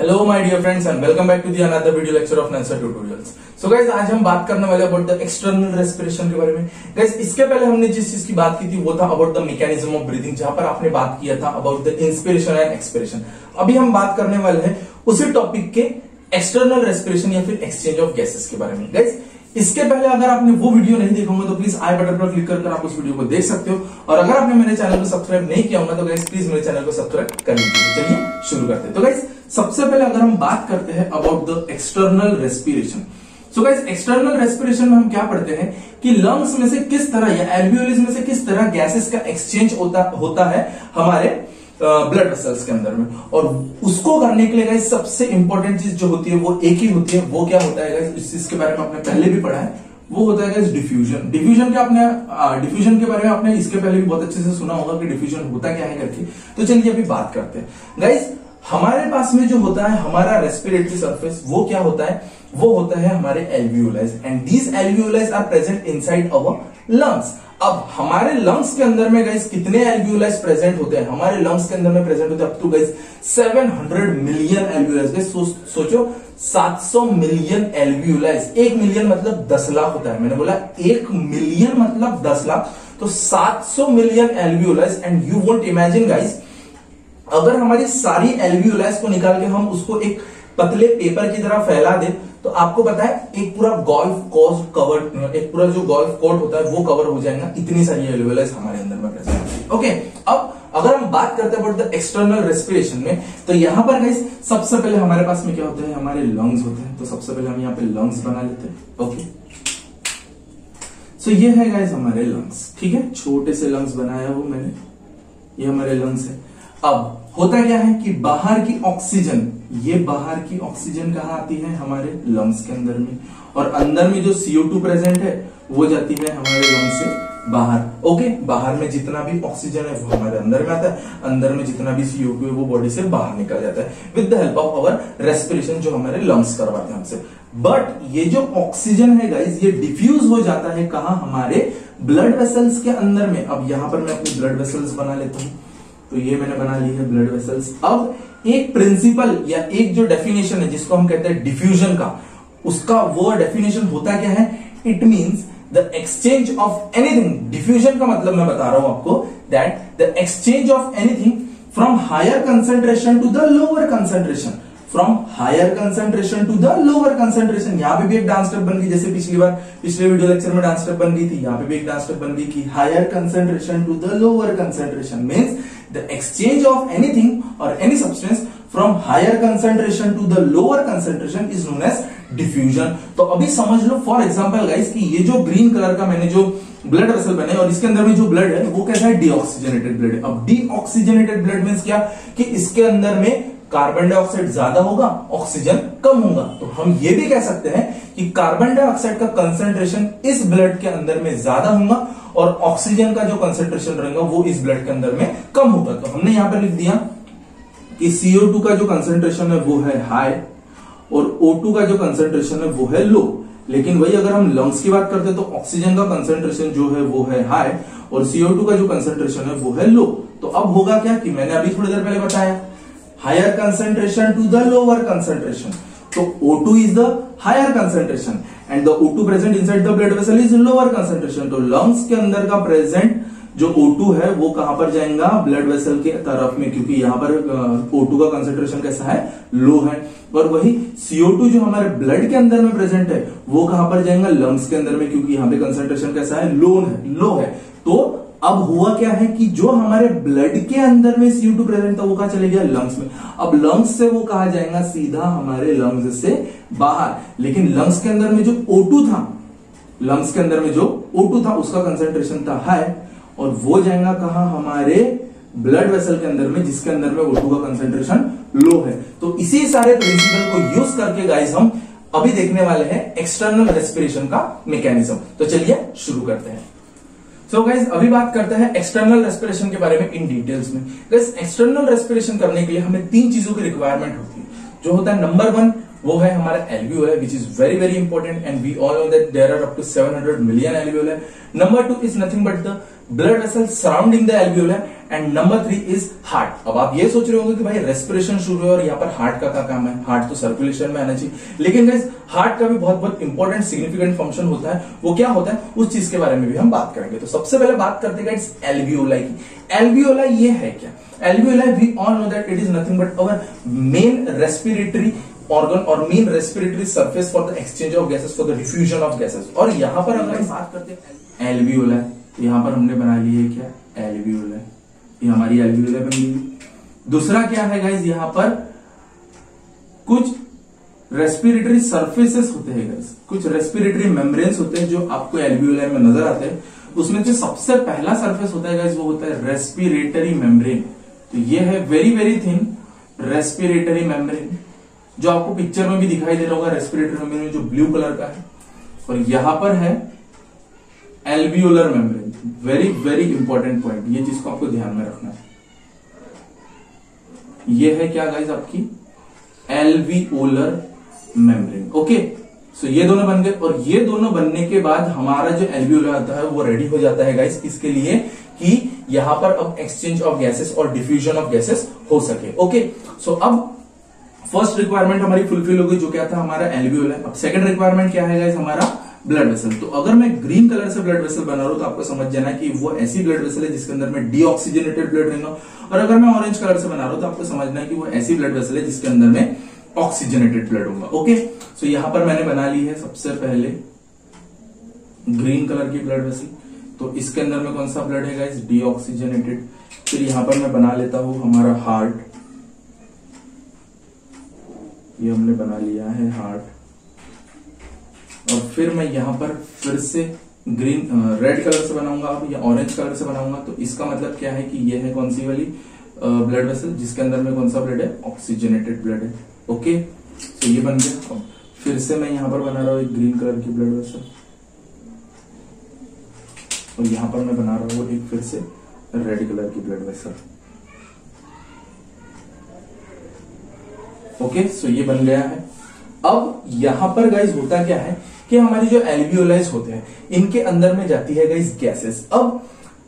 Hello my dear friends and welcome back to the another video lecture of Nancer tutorials. So guys, आज हम बात करने वाले about the external respiration के बारे में। गाइस, इसके पहले हमने जिस चीज की बात की थी वो था about the mechanism of breathing, जहां पर आपने बात किया था about the inspiration and expiration. अभी हम बात करने वाले हैं उसी टॉपिक के एक्सटर्नल रेस्पिरेशन या फिर एक्सचेंज ऑफ गैसेस के बारे में। गाइस, इसके पहले अगर आपने वो वीडियो नहीं देखा होगा तो प्लीज आई बटन पर क्लिक कर आप उस वीडियो को देख सकते हो, और अगर आपने मेरे चैनल को सब्सक्राइब नहीं किया होगा तो गाइस प्लीज मेरे चैनल को सब्सक्राइब कर लीजिए। चलिए शुरू करते हैं। तो गाइस, सबसे पहले अगर हम बात करते हैं about the external respiration. So guys, external respiration में हम क्या पढ़ते हैं कि लंग्स में से किस तरह या एल्वियोलिस में से किस तरह गैसेस का एक्सचेंज होता है हमारे ब्लड वेसल्स के अंदर में, और उसको करने के लिए गाइस सबसे इंपॉर्टेंट चीज जो होती है वो एक ही होती है। वो क्या होता है गाइस, इस चीज के बारे में आपने पहले भी पढ़ा है, वो होता है गाइस डिफ्यूजन। डिफ्यूजन के बारे में आपने इसके पहले भी बहुत अच्छे से सुना होगा कि डिफ्यूजन होता क्या है करके। तो चलिए अभी बात करते हैं। गाइस, हमारे पास में जो होता है हमारा रेस्पिरेटरी सरफेस, वो क्या होता है, वो होता है हमारे alveoli, and these alveoli are present inside our lungs. अब हमारे लंग्स के अंदर में गाइस कितने एल्वियोलाइज प्रेजेंट होते हैं? हमारे लंग्स के अंदर में प्रेजेंट होते हैं up to guys 700 million alveoli. Guys सोचो 700 मिलियन एल्वियोलाइज। 1 मिलियन मतलब 10 लाख होता है। मैंने बोला 1 मिलियन मतलब 10 लाख, तो 700 million एल्वियोलाइज। And you won't imagine guys, अगर हमारी सारी एल्वियोलाइज को निकाल के हम उसको एक पतले पेपर की तरह फैला दे तो आपको पता है एक पूरा गोल्फ कोर्स कवर, एक पूरा जो गोल्फ कोर्ट होता है वो कवर हो जाएगा। इतनी सारी एल्वियोलाइज हमारे अंदर में प्रेजेंट होती है। ओके, अब अगर हम बात करते हैं अबाउट द एक्सटर्नल रेस्पिरेशन में, तो यहां पर गाइस सबसे पहले हमारे पास में क्या होता है, हमारे लंग्स होते हैं। तो सबसे पहले हम यहाँ पे लंग्स बना लेते हैं। ओके, सो ये है गाइस हमारे लंग्स। ठीक है, छोटे से लंग्स बनाया हो मैंने, ये हमारे लंग्स है। अब होता क्या है कि बाहर की ऑक्सीजन, ये बाहर की ऑक्सीजन कहां आती है, हमारे लंग्स के अंदर में, और अंदर में जो CO2 प्रेजेंट है वो जाती है हमारे लंग्स से बाहर। ओके, बाहर में जितना भी ऑक्सीजन है वो हमारे अंदर में आता है, अंदर में जितना भी CO2 है वो बॉडी से बाहर निकल जाता है with the help of our respiration, जो हमारे लंग्स करवाते हैं हमसे। बट ये जो ऑक्सीजन है गाइस, ये डिफ्यूज हो जाता है कहां, हमारे ब्लड वेसल्स के अंदर में। अब यहां पर मैं अपनी ब्लड वेसल्स बना लेता हूं, तो ये मैंने बना ली है ब्लड वेसल्स। अब एक प्रिंसिपल या एक जो डेफिनेशन है जिसको हम कहते हैं डिफ्यूजन का, उसका वो डेफिनेशन होता क्या है, it means the exchange of anything. Diffusion का मतलब मैं बता रहा हूं आपको, that the exchange of anything from higher concentration to the lower concentration, from higher concentration to the lower concentration. यहां पे भी एक डांस स्टेप बन गई, जैसे पिछले वीडियो लेक्चर में डांस स्टेप बन गई थी, यहां पे भी एक डांस स्टेप बन गई कि higher concentration to the lower concentration means the exchange of anything or any substance from higher concentration to the lower concentration is known as diffusion। तो अभी समझ लो फॉर एग्जांपल गाइस कि ये जो ग्रीन कलर का मैंने जो ब्लड वेसल बने और इसके अंदर में जो ब्लड है वो कैसा है, डीऑक्सीजनेटेड ब्लड है। अब डीऑक्सीजनेटेड ब्लड मींस क्या कि इसके अंदर में कार्बन डाइऑक्साइड ज्यादा होगा, ऑक्सीजन कम होगा। तो हम ये भी कह सकते हैं कि कार्बन डाइऑक्साइड का कंसंट्रेशन इस ब्लड के अंदर में ज्यादा होगा और ऑक्सीजन का जो कंसंट्रेशन रहेगा वो इस ब्लड के अंदर में कम होगा। तो हमने यहां पर लिख दिया कि CO2 का जो कंसंट्रेशन है वो है हाई और O2 का जो कंसंट्रेशन है वो है लो। लेकिन वही अगर हम लंग्स की बात करते हैं तो ऑक्सीजन का कंसंट्रेशन जो है वो है हाई और CO2 का जो कंसंट्रेशन है वो है लो। तो अब होगा क्या कि मैंने अभी थोड़ी देर पहले बताया, higher concentration to the lower concentration. तो O2 is the higher concentration and the O2 present inside the blood vessel is lower concentration। तो लंग्स के अंदर का प्रेजेंट जो O2 है वो कहां पर जाएगा, ब्लड वेसल के तरफ में, क्योंकि यहां पर O2 का कंसंट्रेशन कैसा है, लो है। और वही CO2 जो हमारे ब्लड के अंदर में प्रेजेंट है वो कहां पर जाएगा, लंग्स के अंदर में, क्योंकि यहां पे कंसंट्रेशन कैसा है, लो है। तो अब हुआ क्या है कि जो हमारे ब्लड के अंदर में CO2 प्रेजेंट था वो कहां चले गया, लंग्स में। अब लंग्स से वो कहा जाएगा सीधा हमारे लंग्स से बाहर। लेकिन लंग्स के अंदर में जो O2 था, लंग्स के अंदर में जो O2 था उसका कंसंट्रेशन था हाई और वो जाएगा कहां, हमारे ब्लड वेसल के अंदर में, जिसके अंदर में O2 का कंसंट्रेशन लो है। तो इसी सारे प्रिंसिपल को यूज करके गाइस हम अभी देखने वाले हैं एक्सटर्नल रेस्पिरेशन का मैकेनिज्म। तो चलिए शुरू करते हैं। सो गाइस, अभी बात करते हैं एक्सटर्नल रेस्पिरेशन के बारे में इन डिटेल्स में। गाइस, एक्सटर्नल रेस्पिरेशन करने के लिए हमें 3 चीजों की रिक्वायरमेंट होती है। जो होता है नंबर 1 वो है हमारा alveoli, which is very very important and we all know that there are up to 700 million alveoli. Number 2 is nothing but the blood vessels surrounding the alveoli, and number 3 is heart. अब आप ये सोच रहे होंगे कि भाई respiration शुरू है और यहाँ पर हार्ट का क्या काम है, हार्ट तो सर्कुलेशन में आना चाहिए, लेकिन गाइस हार्ट का भी बहुत बहुत इंपॉर्टेंट सिग्निफिकेंट फंक्शन होता है। वो क्या होता है उस चीज के बारे में भी हम बात करेंगे। तो सबसे पहले बात करते हैं गाइस एल्वियोलाई की। एल्वियोलाई ये है क्या? Alveoli we all know that it is nothing but our main respiratory organ और main respiratory surface for the exchange of gases, for the diffusion of gases. और यहां पर अगर हम बात करते हैं एल्वियोलाई, तो यहां पर हमने बना ली है क्या, एल्वियोलाई, ये हमारी एल्वियोलाई बन गई। दूसरा क्या है गाइस, यहां पर कुछ रेस्पिरेटरी सरफेसेस होते हैं गाइस, कुछ रेस्पिरेटरी मेम्ब्रेन्स होते हैं जो आपको एल्वियोलाई में नजर आते हैं। उसमें जो सबसे पहला सरफेस होता है गाइस वो होता है रेस्पिरेटरी मेम्ब्रेन। तो ये है very very thin respiratory membrane, जो आपको पिक्चर में भी दिखाई दे रहा होगा, रेस्पिरेटरी मेम्ब्रेन जो ब्लू कलर का है। और यहां पर है alveolar membrane, very very important point, ये चीज को आपको ध्यान में रखना है। ये है क्या गाइस आपकी एल्वियोलर मेम्ब्रेन। ओके, सो ये दोनों बन गए, और ये दोनों बनने के बाद हमारा जो एल्वियोलर होता है वो रेडी हो जाता है गाइस इसके लिए कि यहां पर अब एक्सचेंज ऑफ गैसेस और डिफ्यूजन ऑफ गैसेस हो सके। ओके, सो अब फर्स्ट रिक्वायरमेंट हमारी फुलफिल हो गई, जो क्या था हमारा एल्वियोलाई। अब सेकंड रिक्वायरमेंट क्या है गाइस, हमारा ब्लड वेसल। तो अगर मैं ग्रीन कलर से ब्लड वेसल बना रहा हूं तो आपको समझ जाना है कि वो ऐसी ब्लड वेसल है जिसके अंदर में डीऑक्सीजनेटेड ब्लड रहेगा, और अगर मैं ऑरेंज कलर से बना रहा हूं तो आपको समझना है कि वो ऐसी ब्लड वेसल है जिसके अंदर में ऑक्सीजनेटेड ब्लड होगा। ओके, सो यहां पर मैंने बना ली है सबसे पहले ग्रीन कलर की ब्लड वेसल। तो इसके अंदर में कौन सा ब्लड है गाइस, डीऑक्सीजनेटेड। फिर यहां पर मैं बना लेता हूं हमारा हार्ट, ये हमने बना लिया है हार्ट। और फिर मैं यहां पर फिर से रेड कलर से बनाऊंगा अब, या ऑरेंज कलर से बनाऊंगा। तो इसका मतलब क्या है कि ये है कौन सी वाली ब्लड वेसल जिसके अंदर में कौन सा ब्लड है, ऑक्सीजनेटेड ब्लड है। ओके, तो ये बन गया। अब फिर से मैं यहां पर बना रहा हूं एक ग्रीन कलर की ब्लड वेसल, और यहां पर मैं बना रहा हूं एक फिर से रेड कलर की ब्लड वेसल। ओके, सो ये बन गया है। अब यहां पर गाइस होता क्या है कि हमारी जो एल्वियोलाइज होते हैं इनके अंदर में जाती है गाइस गैसेस। अब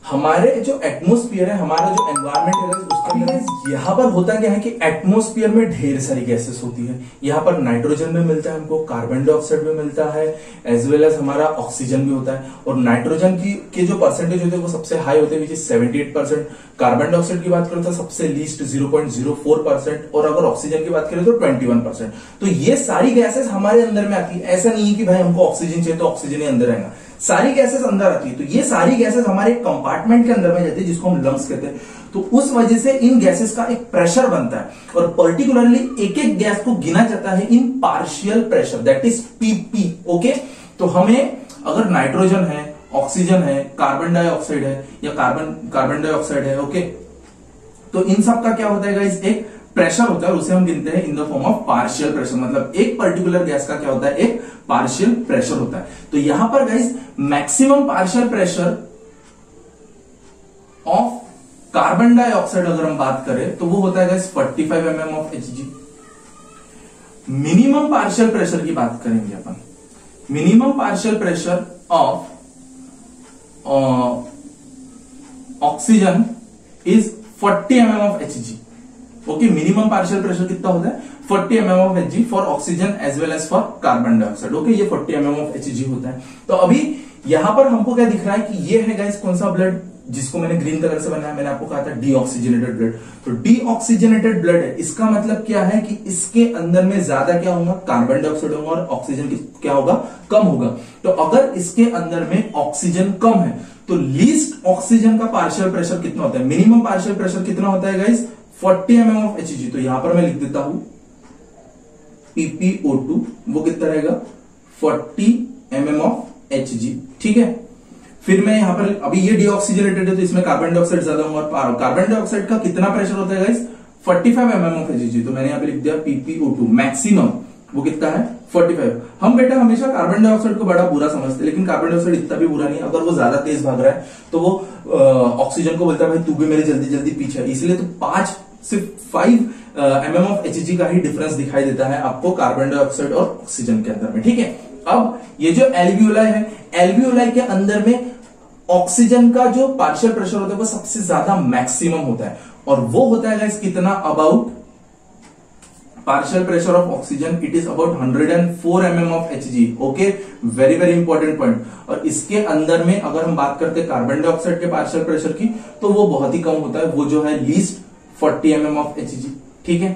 हमारे जो एटमोस्फियर है, हमारा जो एनवायरमेंट है गाइस, उसके अंदर यहां पर होता क्या है कि एटमोस्फियर में ढेर सारी गैसेस होती है। यहां पर नाइट्रोजन में मिलता है हमको, कार्बन डाइऑक्साइड में मिलता है, एज वेल एज हमारा ऑक्सीजन भी होता है। और नाइट्रोजन की जो परसेंटेज होते हैं वो सबसे हाई होते हैं, विच इज 78%। कार्बन डाइऑक्साइड की बात करें तो सबसे लीस्ट 0.04%, और अगर ऑक्सीजन की बात करें तो 21%। तो ये सारी गैसेस हमारे अंदर में आती है। ऐसा नहीं है कि भाई हमको ऑक्सीजन चाहिए तो ऑक्सीजन ही अंदर आएगा, सारी गैसेस अंदर आती है। तो ये सारी गैसेस हमारे कंपार्टमेंट के अंदर में जाती है जिसको हम लंग्स कहते हैं। तो उस वजह से इन गैसेस का एक प्रेशर बनता है, और पर्टिकुलरली एक एक गैस को गिना जाता है in partial pressure, that is PP. Okay, तो हमें अगर नाइट्रोजन है, ऑक्सीजन है, कार्बन डाइऑक्साइड है, या कार्बन डाइऑक्साइड है, ओके, तो इन सब का क्या होता है गाइस, एक प्रेशर होता है, उसे हम गिनते हैं in the form of partial pressure. मतलब एक पर्टिकुलर गैस का क्या होता है, एक पार्शियल प्रेशर होता है। तो यहां पर guys maximum partial pressure of carbon dioxide अगर हम बात करें तो वो होता है guys 45 mm of Hg। Minimum partial pressure की बात करेंगे अपन, minimum partial pressure of oxygen is 40 mm of Hg। Okay, minimum partial pressure कितना होता है, 40 mm of Hg for oxygen as well as for carbon dioxide. Okay, ये 40 mm of Hg होता है। तो अभी यहां पर हमको क्या दिख रहा है कि ये है गाइस कौन सा ब्लड, जिसको मैंने ग्रीन कलर से बनाया, मैंने आपको कहा था डीऑक्सीजनेटेड ब्लड। तो डीऑक्सीजनेटेड ब्लड है, इसका मतलब क्या है कि इसके अंदर में ज्यादा क्या होगा, कार्बन डाइऑक्साइड होगा, और ऑक्सीजन क्या होगा, कम होगा। तो अगर इसके अंदर में ऑक्सीजन कम है तो लीस्ट ऑक्सीजन का पार्शियल प्रेशर कितना होता है, मिनिमम पार्शियल प्रेशर कितना होता है गाइस, 40 mm ऑफ Hg। तो यहां पर मैं लिख देता हूं PPO2, वो कितना रहेगा, 40 mm ऑफ Hg। ठीक है, फिर मैं यहां पर अभी ये डीऑक्सीजनेटेड है तो इसमें कार्बन डाइऑक्साइड ज्यादा होगा, और कार्बन डाइऑक्साइड का कितना प्रेशर होता है गाइस, 45 mm ऑफ Hg। तो मैंने यहां पे लिख दिया PPO2 मैक्सिमम, वो कितना है, 45। हम बेटा हमेशा कार्बन डाइऑक्साइड को बड़ा बुरा समझते हैं, लेकिन कार्बन डाइऑक्साइड इतना भी बुरा नहीं है। अगर वो ज्यादा तेज भाग रहा है तो वो ऑक्सीजन को बोलता है भाई तू भी मेरे जल्दी जल्दी पीछे। इसलिए तो सिर्फ 5 mm ऑफ Hg का ही डिफरेंस दिखाई देता है आपको कार्बन डाइऑक्साइड और ऑक्सीजन के अंदर में। ठीक है, अब ये जो एल्वियोलाई है, एल्वियोलाई के अंदर में ऑक्सीजन का जो पार्शियल प्रेशर होता है वो सबसे ज्यादा मैक्सिमम होता है, और वो होता है गाइस कितना, about partial pressure of oxygen it is about 104 mm of Hg. Okay, very very important point. और इसके अंदर में अगर हम बात करते हैं कार्बन डाइऑक्साइड के पार्शियल प्रेशर की, तो वो बहुत ही कम होता है, वो जो है लीस्ट 40 mm ऑफ Hg। ठीक है,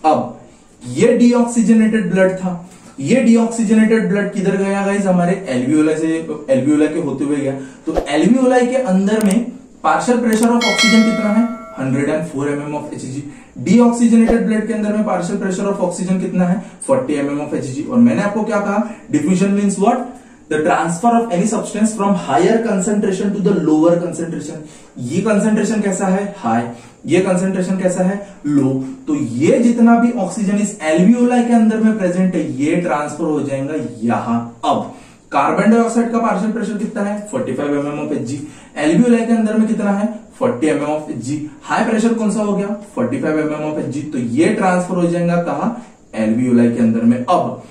अब ये डीऑक्सीजनेटेड ब्लड था, ये डीऑक्सीजनेटेड ब्लड किधर गया गाइस, हमारे एल्वियोलाई से, एल्वियोलाई के होते हुए गया। तो एल्वियोलाई के अंदर में पार्शियल प्रेशर ऑफ ऑक्सीजन कितना है, 104 mm of Hg। Deoxygenated blood के अंदर में पार्शियल प्रेशर ऑफ ऑक्सीजन कितना है, 40 mm ऑफ Hg। और मैंने आपको क्या कहा, diffusion means what, the transfer of any substance from higher concentration to the lower concentration. ये कंसेंट्रेशन कैसा है, हाई, ये कंसेंट्रेशन कैसा है, लो। तो ये जितना भी ऑक्सीजन इस एल्वियोलाई के अंदर में प्रेजेंट है, ये ट्रांसफर हो जाएगा यहां। अब कार्बन डाइऑक्साइड का पार्शियल प्रेशर कितना है, 45 mm ऑफ Hg। एल्वियोलाई के अंदर में कितना है, 40 mm of Hg। High pressure कौन सा हो गया, 45 mm ऑफ Hg। तो ये ट्रांसफर हो जाएगा कहा, एल्वियोलाई के अंदर में। अब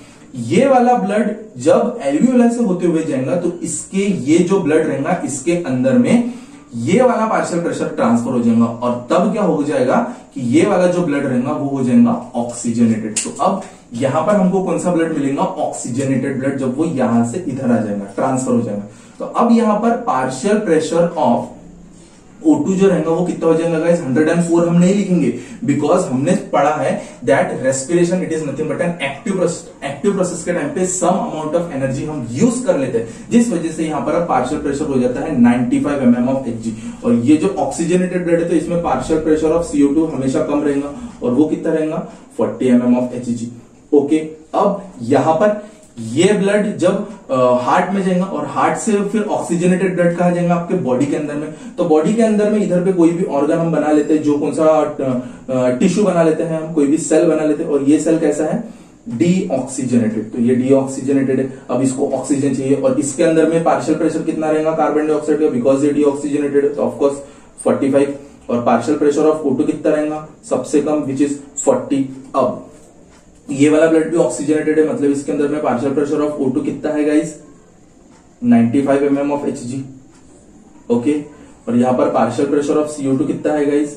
ये वाला ब्लड जब एल्वियोलाई से होते हुए जाएगा, तो इसके ये जो ब्लड रहेगा, इसके अंदर में ये वाला पार्शियल प्रेशर ट्रांसफर हो जाएगा, और तब क्या हो जाएगा कि ये वाला जो ब्लड रहेगा वो हो जाएगा ऑक्सीजनेटेड। तो अब यहां पर हमको कौन सा ब्लड मिलेगा, ऑक्सीजनेटेड ब्लड, जब वो यहां से इधर आ जाएगा, ट्रांसफर हो जाएगा। तो अब यहां पर पार्शियल प्रेशर ऑफ O2 जो रहेगा वो कितना हो जाएगा गाइस, 104 हम नहीं लिखेंगे, बिकॉज हमने पढ़ा है that respiration it is nothing but an active process के टाइम पे सम अमाउंट ऑफ एनर्जी हम यूज कर लेते हैं, जिस वजह से यहां पर पार्शियल प्रेशर हो जाता है 95 mm ऑफ Hg। और ये जो ऑक्सीजनेटेड ब्लड है, तो इसमें पार्शियल प्रेशर ऑफ CO2 हमेशा कम रहेगा, और वो कितना रहेगा, 40 mm ऑफ Hg। ओके, अब यहां पर ये ब्लड जब हार्ट में जाएगा, और हार्ट से फिर ऑक्सीजनेटेड ब्लड कहा जाएगा आपके बॉडी के अंदर में। तो बॉडी के अंदर में इधर पे कोई भी ऑर्गन हम बना लेते हैं, जो कौन सा टिश्यू बना लेते हैं हम, कोई भी सेल बना लेते हैं, और ये सेल कैसा है, डीऑक्सीजनेटेड। तो ये डीऑक्सीजनेटेड है, अब इसको ऑक्सीजन चाहिए, और इसके अंदर में पार्शियल प्रेशर कितना रहेगा कार्बन डाइऑक्साइड का, बिकॉज ये डीऑक्सीजनेटेड है, तो ऑफकोर्स 45। और पार्शियल प्रेशर ऑफ O2 कितना रहेगा, सबसे कम, विच इज 40। अब ये वाला ब्लड भी ऑक्सीजनेटेड है, मतलब इसके अंदर में पार्शियल प्रेशर ऑफ O2 कितना है guys, 95 mm of Hg। Okay, और यहां पर पार्शियल प्रेशर ऑफ CO2 कितना है गाइस,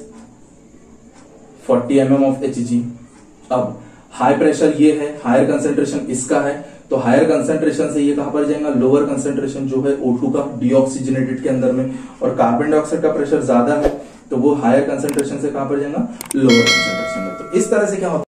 40 mm ऑफ Hg। अब हाई प्रेशर ये है, हायर कंसेंट्रेशन इसका है, तो हायर कंसेंट्रेशन से ये कहां पर जाएगा, लोअर कंसेंट्रेशन जो है O2 का डीऑक्सीजनेटेड के अंदर में। और कार्बन डाइऑक्साइड का प्रेशर ज्यादा है, तो वो हायर कंसेंट्रेशन से कहां पर जाएगा, लोअर कंसेंट्रेशन में। तो इस तरह से क्या होता है,